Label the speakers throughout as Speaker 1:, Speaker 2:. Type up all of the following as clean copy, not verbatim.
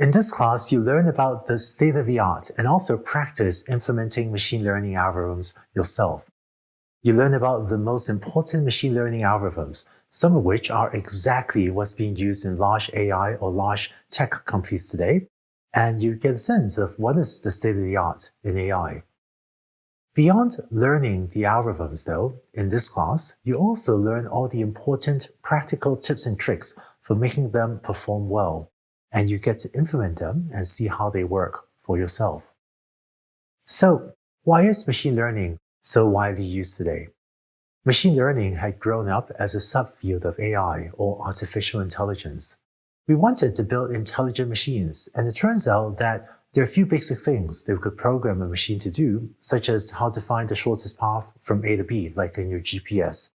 Speaker 1: In this class, you learn about the state-of-the-art and also practice implementing machine learning algorithms yourself. You learn about the most important machine learning algorithms, some of which are exactly what's being used in large AI or large tech companies today, and you get a sense of what is the state-of-the-art in AI. Beyond learning the algorithms, though, in this class, you also learn all the important practical tips and tricks for making them perform well, and you get to implement them and see how they work for yourself. So, why is machine learning so widely used today? Machine learning had grown up as a subfield of AI, or artificial intelligence. We wanted to build intelligent machines, and it turns out that there are a few basic things that we could program a machine to do, such as how to find the shortest path from A to B, like in your GPS.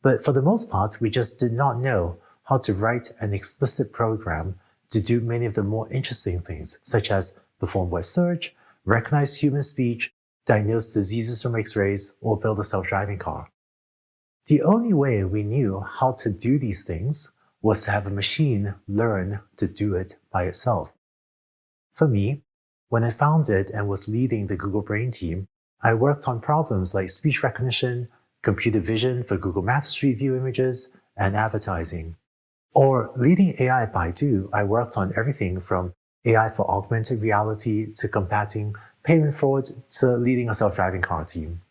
Speaker 1: But for the most part, we just did not know how to write an explicit program to do many of the more interesting things, such as perform web search, recognize human speech, diagnose diseases from X-rays, or build a self-driving car. The only way we knew how to do these things was to have a machine learn to do it by itself. For me, when I founded and was leading the Google Brain team, I worked on problems like speech recognition, computer vision for Google Maps Street View images, and advertising. Or leading AI at Baidu, I worked on everything from AI for augmented reality to combating payment fraud to leading a self-driving car team.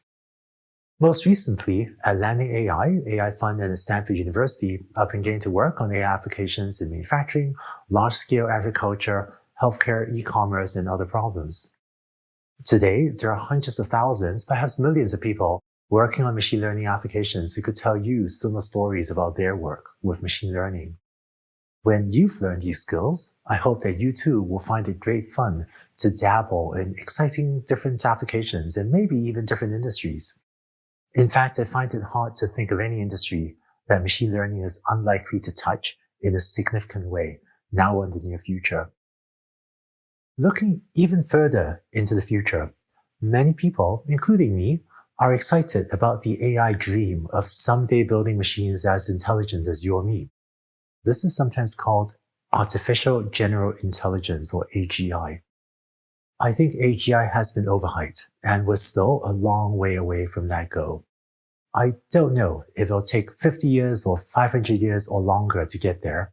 Speaker 1: Most recently, at Landing AI Fund and at Stanford University, I've been getting to work on AI applications in manufacturing, large-scale agriculture, healthcare, e-commerce, and other problems. Today, there are hundreds of thousands, perhaps millions of people working on machine learning applications who could tell you similar stories about their work with machine learning. When you've learned these skills, I hope that you too will find it great fun to dabble in exciting different applications and maybe even different industries. In fact, I find it hard to think of any industry that machine learning is unlikely to touch in a significant way now or in the near future. Looking even further into the future, many people, including me, are excited about the AI dream of someday building machines as intelligent as you or me. This is sometimes called Artificial General Intelligence, or AGI. I think AGI has been overhyped, and we're still a long way away from that goal. I don't know if it'll take 50 years or 500 years or longer to get there,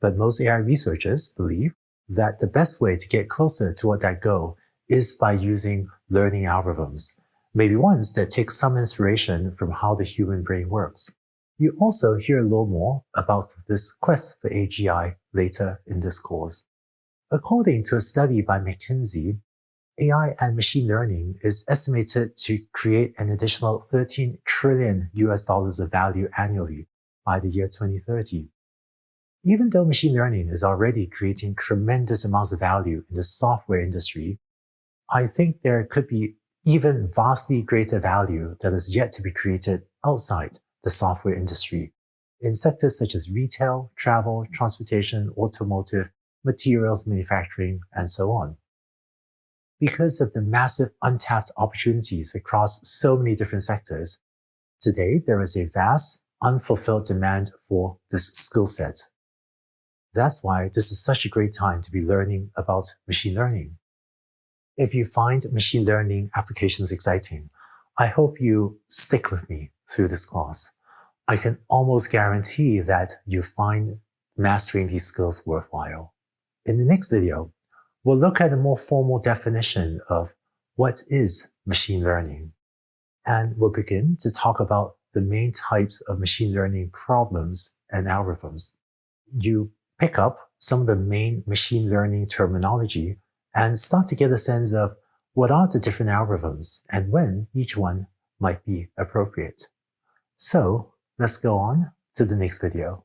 Speaker 1: but most AI researchers believe that the best way to get closer toward that goal is by using learning algorithms, maybe ones that take some inspiration from how the human brain works. You also hear a little more about this quest for AGI later in this course. According to a study by McKinsey, AI and machine learning is estimated to create an additional $13 trillion of value annually by the year 2030. Even though machine learning is already creating tremendous amounts of value in the software industry, I think there could be even vastly greater value that is yet to be created outside the software industry, in sectors such as retail, travel, transportation, automotive, materials manufacturing, and so on. Because of the massive untapped opportunities across so many different sectors, today there is a vast, unfulfilled demand for this skill set. That's why this is such a great time to be learning about machine learning. If you find machine learning applications exciting, I hope you stick with me through this class. I can almost guarantee that you find mastering these skills worthwhile. In the next video, we'll look at a more formal definition of what is machine learning, and we'll begin to talk about the main types of machine learning problems and algorithms. You pick up some of the main machine learning terminology and start to get a sense of what are the different algorithms and when each one might be appropriate. So let's go on to the next video.